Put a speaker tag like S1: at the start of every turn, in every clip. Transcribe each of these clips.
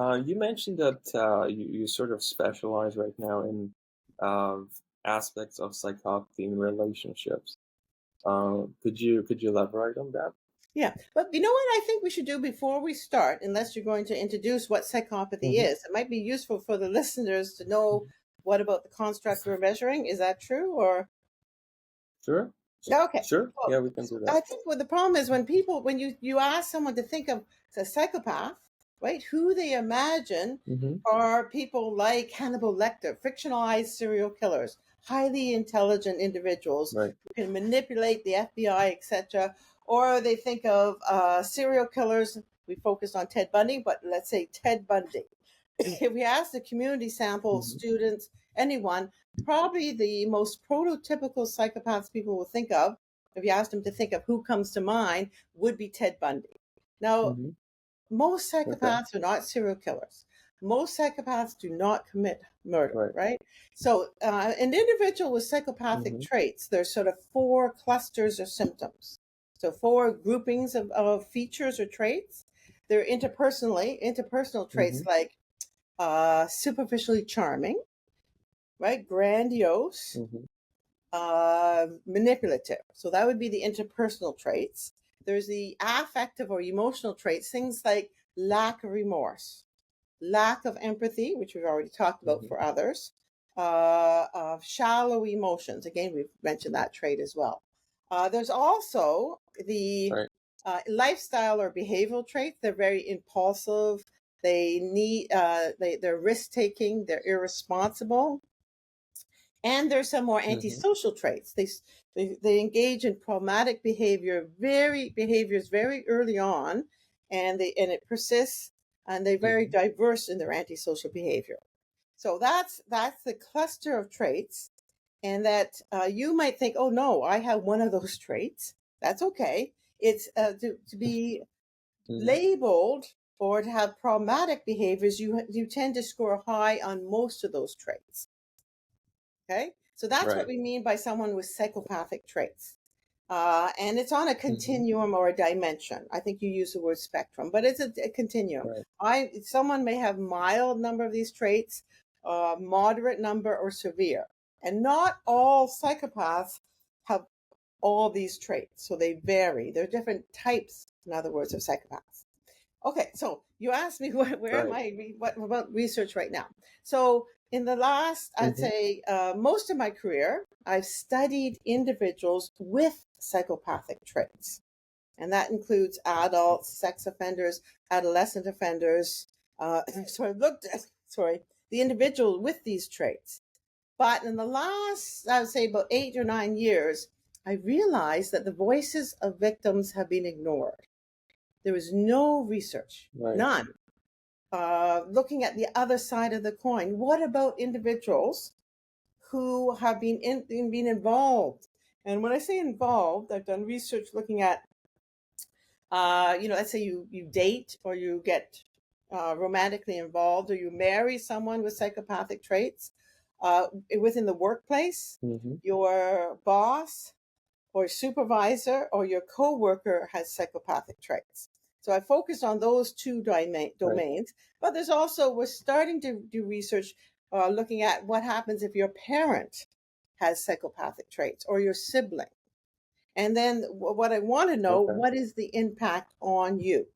S1: You mentioned that you sort of specialize right now in uh, aspects of psychopathy in relationships. Could you elaborate on that?
S2: Yeah, but you know what I think we should do before we start, unless you're going to introduce what psychopathy
S1: Hmm.
S2: is. It might be useful for the listeners to know what about the construct we're measuring. Is that true or?
S1: Sure,
S2: Okay.
S1: sure.
S2: Well,
S1: Yeah, we can
S2: so
S1: do that.
S2: I think what the problem is when you ask someone to think of a psychopath, right? Who they imagine
S1: Hmm.
S2: are people like Hannibal Lecter, fictionalized serial killers, highly intelligent individuals
S1: Right.
S2: who can manipulate the FBI, etc. Or they think of serial killers. We focused on Ted Bundy, but let's say Ted Bundy. If we ask the community sample,
S1: Hmm.
S2: students, anyone, probably the most prototypical psychopaths people will think of, if you ask them to think of who comes to mind, would be Ted Bundy. Now,
S1: Hmm.
S2: most
S1: Okay.
S2: psychopaths are not serial killers. Most psychopaths do not commit murder,
S1: Right.
S2: right? So, an individual with psychopathic
S1: Hmm.
S2: traits, there's sort of four clusters or symptoms. So, four groupings of features or traits. They're interpersonal
S1: Hmm.
S2: traits like superficially charming, right? Grandiose,
S1: Hmm.
S2: manipulative. So that would be the interpersonal traits. There's the affective or emotional traits, things like lack of remorse, lack of empathy, which we've already talked about
S1: Hmm.
S2: for others, shallow emotions. Again, we've mentioned that trait as well. There's also the
S1: Right.
S2: lifestyle or behavioral traits. They're very impulsive. They're risk taking. They're irresponsible, and there's some more
S1: Hmm.
S2: antisocial traits. They engage in problematic behaviors very early on, and it persists, and they're very
S1: Hmm.
S2: diverse in their antisocial behavior. So that's the cluster of traits, and that you might think, oh no, I have one of those traits. That's okay. It's to be
S1: Hmm.
S2: labeled or to have problematic behaviors. You tend to score high on most of those traits. Okay, so that's what
S1: Right.
S2: we mean by someone with psychopathic traits. And it's on a
S1: Hmm.
S2: continuum or a dimension. I think you use the word spectrum, but it's a continuum.
S1: Right.
S2: Someone may have mild number of these traits, moderate number, or severe. And not all psychopaths have all these traits, so they vary. There are different types, in other words, of psychopaths. Okay, so you asked me where am
S1: Right.
S2: I, what about research right now? So in the last, I'd
S1: Hmm.
S2: say most of my career, I've studied individuals with psychopathic traits. And that includes adults, sex offenders, adolescent offenders. So I've looked at, sorry, the individual with these traits. But in the last, I would say about 8 or 9 years, I realized that the voices of victims have been ignored. There was no research,
S1: Right.
S2: none, looking at the other side of the coin. What about individuals who have been involved? And when I say involved, I've done research looking at, let's say you date or you get romantically involved or you marry someone with psychopathic traits within the workplace,
S1: Hmm.
S2: your boss or supervisor or your coworker has psychopathic traits. So I focused on those two
S1: Right.
S2: domains, but we're starting to do research looking at what happens if your parent has psychopathic traits or your sibling. And then what I want to know,
S1: Okay.
S2: what is the impact on you?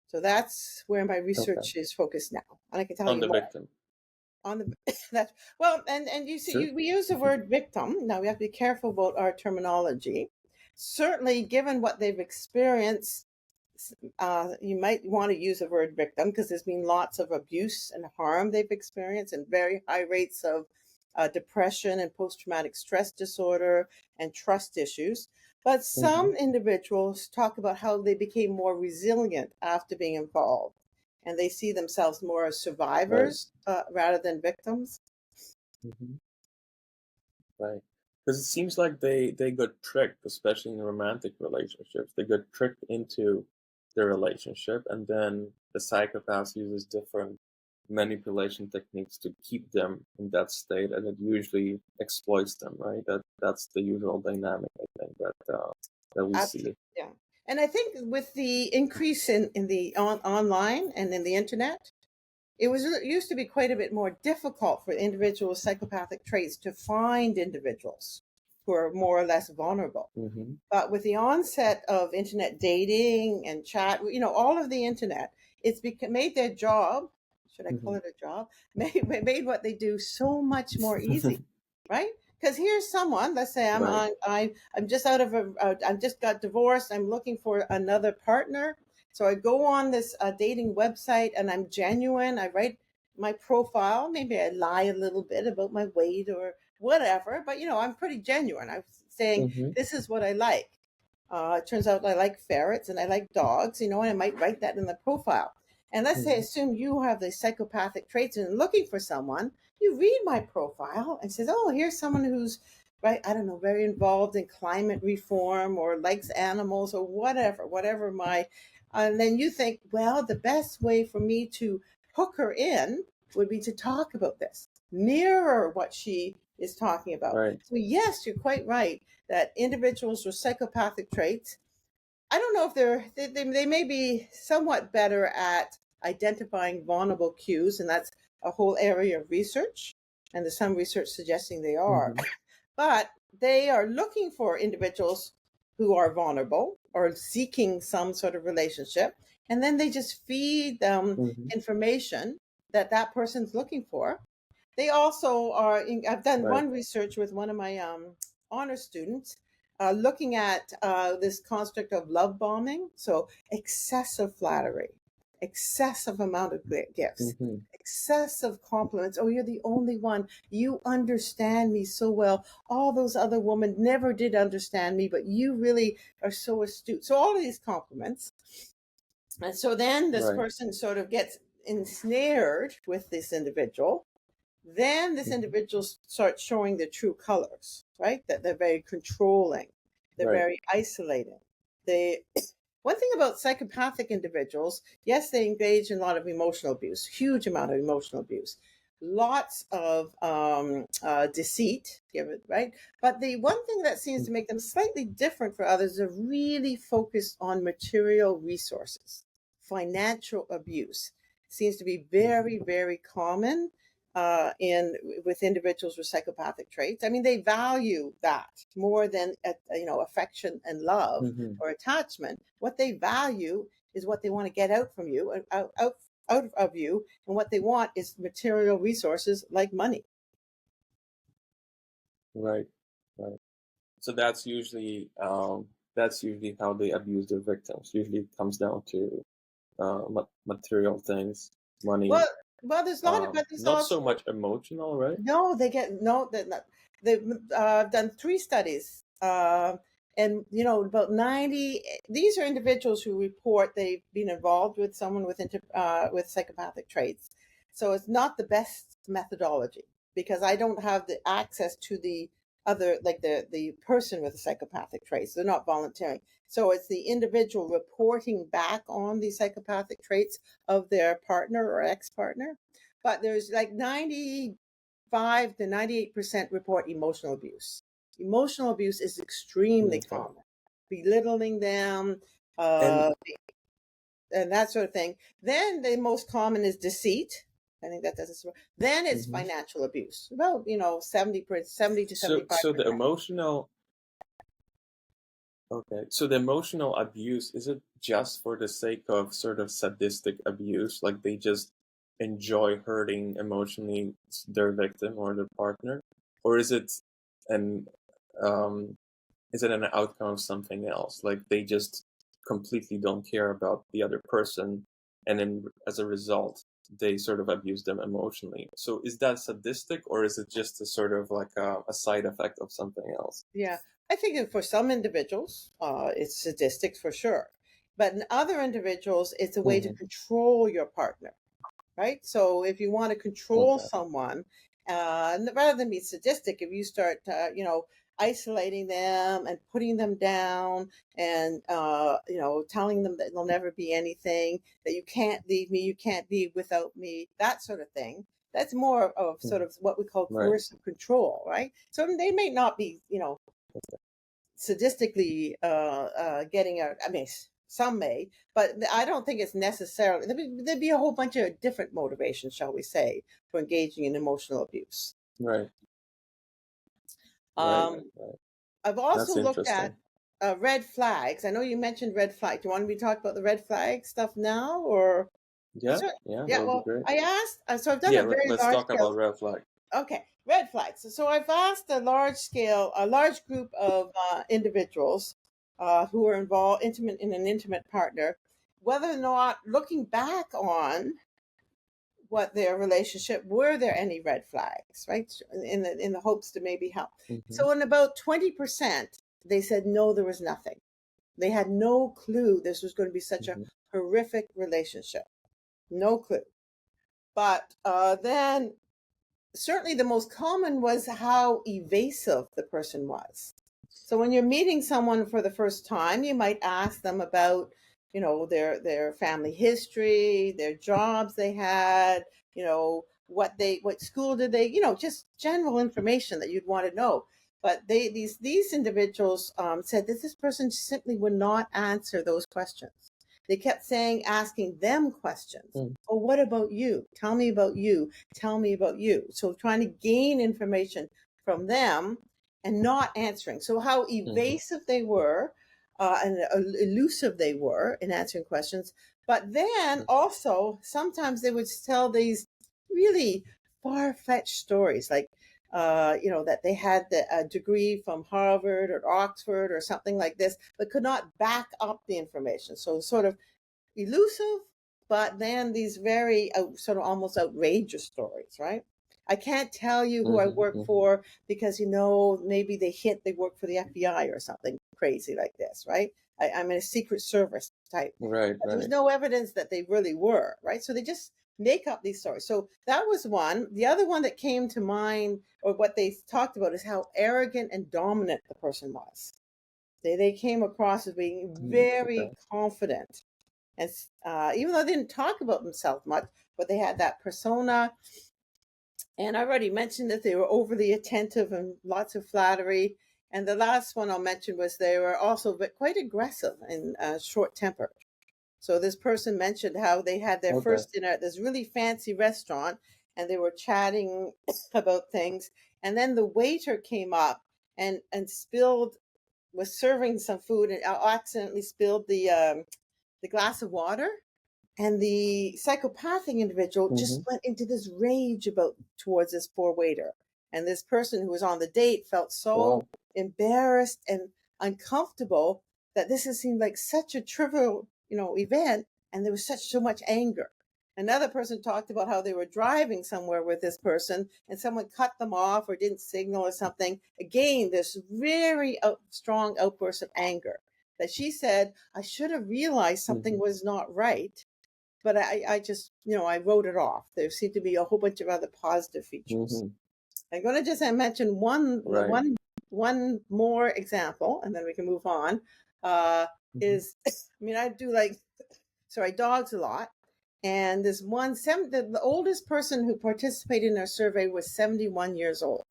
S2: So that's where my
S1: Okay.
S2: research is focused now. And I can tell
S1: On
S2: you
S1: the
S2: more
S1: victim.
S2: on the that. Well, and you see,
S1: Sure.
S2: we use the word victim. Now we have to be careful about our terminology. Certainly, given what they've experienced, you might want to use the word victim because there's been lots of abuse and harm they've experienced and very high rates of depression and post-traumatic stress disorder and trust issues. But
S1: Hmm.
S2: some individuals talk about how they became more resilient after being involved, and they see themselves more as
S1: Right.
S2: survivors rather than victims.
S1: Hmm. Right. Because it seems like they got tricked, especially in romantic relationships. They got tricked into the relationship, and then the psychopath uses different manipulation techniques to keep them in that state, and it usually exploits them. Right. That's the usual dynamic, I think, that we see.
S2: Absolutely, yeah. And I think with the increase in the online and in the internet, it used to be quite a bit more difficult for individuals with psychopathic traits to find individuals who are more or less vulnerable.
S1: Mm-hmm.
S2: But with the onset of internet dating and chat, all of the internet, made their job, should I call
S1: Mm-hmm.
S2: it a job, made what they do so much more easy, right? Because here's someone, let's say
S1: Right.
S2: I'm just I've just got divorced. I'm looking for another partner. So I go on this dating website and I'm genuine. I write my profile. Maybe I lie a little bit about my weight or whatever, but I'm pretty genuine. I'm saying
S1: Mm-hmm.
S2: this is what I like. It turns out I like ferrets and I like dogs, and I might write that in the profile. And let's say,
S1: Mm-hmm.
S2: assume you have the psychopathic traits and looking for someone, you read my profile and says, oh, here's someone who's, right, I don't know, very involved in climate reform or likes animals or whatever and then you think, well, the best way for me to hook her in would be to talk about this, mirror what she is talking about.
S1: Right.
S2: So yes, you're quite right that individuals with psychopathic traits, I don't know if they may be somewhat better at identifying vulnerable cues, and that's a whole area of research, and there's some research suggesting they are.
S1: Mm-hmm.
S2: But they are looking for individuals who are vulnerable or seeking some sort of relationship, and then they just feed them
S1: Mm-hmm.
S2: information that that person's looking for. They also are, I've done
S1: Right.
S2: one research with one of my honor students looking at this construct of love bombing. So excessive flattery, excessive amount of gifts,
S1: Mm-hmm.
S2: excessive compliments. Oh, you're the only one. You understand me so well. All those other women never did understand me, but you really are so astute. So all of these compliments. And so then this
S1: Right.
S2: person sort of gets ensnared with this individual. Then this
S1: Mm-hmm.
S2: individual starts showing their true colors, right? That they're very controlling, they're
S1: Right.
S2: very isolating. They One thing about psychopathic individuals, yes, they engage in a lot of emotional abuse, huge amount of emotional abuse, lots of deceit, give it right. But the one thing that seems to make them slightly different for others is really focused on material resources. Financial abuse seems to be very,
S1: Mm-hmm.
S2: very common in with individuals with psychopathic traits. I mean, they value that more than affection and love
S1: Mm-hmm.
S2: or attachment. What they value is what they want to get out from you and out of you, and what they want is material resources like money.
S1: Right. Right. So that's usually how they abuse their victims. Usually it comes down to material things, money,
S2: Well, there's a lot of, but there's
S1: not so
S2: also
S1: much emotional, right?
S2: no. They get no. They've done 3 studies, and about 90. These are individuals who report they've been involved with someone with psychopathic traits. So it's not the best methodology because I don't have the access to the other, like the person with the psychopathic traits. They're not volunteering. So it's the individual reporting back on the psychopathic traits of their partner or ex-partner. But there's like 95 to 98% report emotional abuse. Emotional abuse is extremely
S1: Okay.
S2: common. Belittling them,
S1: And
S2: and that sort of thing. Then the most common is deceit. I think that doesn't. Then it's
S1: mhm.
S2: financial abuse. About 70 to
S1: So
S2: 75
S1: the
S2: percent.
S1: emotional okay. So the emotional abuse, is it just for the sake of sort of sadistic abuse? Like they just enjoy hurting emotionally their victim or their partner? Or an um is it an outcome of something else? Like they just completely don't care about the other person, and then as a result, they sort of abuse them emotionally. So is that sadistic, or is it just a sort of like a side effect of something else?
S2: Yeah, I think that for some individuals, it's sadistic for sure. But in other individuals, it's a way to
S1: Hmm.
S2: control your partner, right? So if you want to control
S1: Okay.
S2: someone, rather than be sadistic, if you start, isolating them and putting them down and, telling them that they'll never be anything, that you can't leave me, you can't be without me, that sort of thing. That's more of sort
S1: Mhm.
S2: of what we call
S1: Right.
S2: coercive control, right? So they may not be, sadistically getting out. I mean, some may, but I don't think it's necessarily. There'd be a whole bunch of different motivations, shall we say, for engaging in emotional abuse.
S1: Right.
S2: Um,
S1: Right.
S2: I've also
S1: That's
S2: looked at
S1: interesting.
S2: red flags. I know you mentioned red flag. Do you want me to talk about the red flag stuff now, or?
S1: Yeah,
S2: Sure.
S1: yeah, that
S2: Yeah.
S1: would be
S2: Well,
S1: great.
S2: I asked. So I've done
S1: Yeah,
S2: a very
S1: let's
S2: large
S1: talk
S2: scale.
S1: about red flag.
S2: Okay, red flags. So I've asked a large group of individuals who are involved in an intimate partner, whether or not, looking back on what their relationship, were there any red flags, right? In the hopes to maybe help.
S1: Mm-hmm.
S2: So in about 20%, they said no, there was nothing. They had no clue this was going to be such a horrific relationship. No clue. But then certainly the most common was how evasive the person was. So when you're meeting someone for the first time, you might ask them about, their family history, their jobs they had, what school did they, just general information that you'd want to know. But these individuals said that this person simply would not answer those questions. They kept asking them questions. Oh, what about you? Tell me about you. Tell me about you. So trying to gain information from them and not answering. So how evasive they were and elusive they were in answering questions. But then also sometimes they would tell these really far-fetched stories, like that they had a degree from Harvard or Oxford or something like this, but could not back up the information. So sort of elusive, but then these very sort of almost outrageous stories, right? I can't tell you who I work for because, maybe they hint they work for the FBI or something crazy like this, right? I'm in a Secret Service type.
S1: Right.
S2: There's no evidence that they really were, right? So they just make up these stories. So that was one. The other one that came to mind, or what they talked about, is how arrogant and dominant the person was. They came across as being very confident. And even though they didn't talk about themselves much, but they had that persona. And I already mentioned that they were overly attentive and lots of flattery. And the last one I'll mention was they were also quite aggressive and short-tempered. So this person mentioned how they had their first dinner at this really fancy restaurant, and they were chatting about things. And then the waiter came up and was serving some food, and accidentally spilled the glass of water. And the psychopathic individual just went into this rage towards this poor waiter. And this person who was on the date felt so embarrassed and uncomfortable that this seemed like such a trivial, event, and there was so much anger. Another person talked about how they were driving somewhere with this person and someone cut them off or didn't signal or something. Again, this very strong outburst of anger that she said, I should have realized something was not right, but I just, I wrote it off. There seemed to be a whole bunch of other positive features. I'm going to just mention one more example, and then we can move on. Is, I do dogs a lot. And this the oldest person who participated in our survey was 71 years old.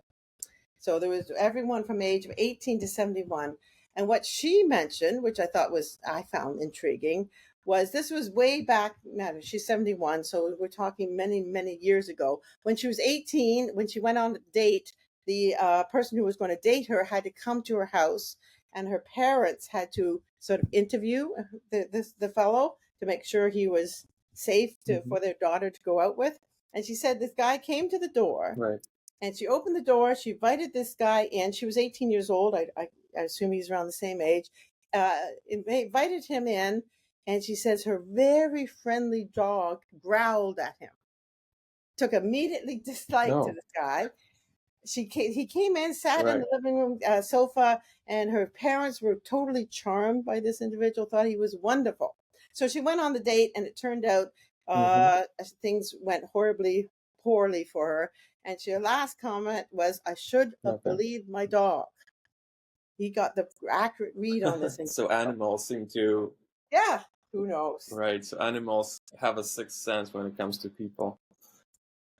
S2: So there was everyone from age of 18 to 71. And what she mentioned, which I found intriguing, was this was way back, she's 71, so we're talking many, many years ago. When she was 18, when she went on a date, the person who was going to date her had to come to her house, and her parents had to sort of interview the fellow to make sure he was safe for their daughter to go out with. And she said this guy came to the door, and she opened the door. She invited this guy in. She was 18 years old. I assume he's around the same age. Invited him in, and she says her very friendly dog growled at him. Took immediately dislike to this guy. He came in, sat in the living room sofa, and her parents were totally charmed by this individual, thought he was wonderful. So she went on the date, and it turned out things went horribly poorly for her. And her last comment was, I should have believed my dog. He got the accurate read on this.
S1: So animals seem to...
S2: Yeah, who knows?
S1: Right, so animals have a sixth sense when it comes to people.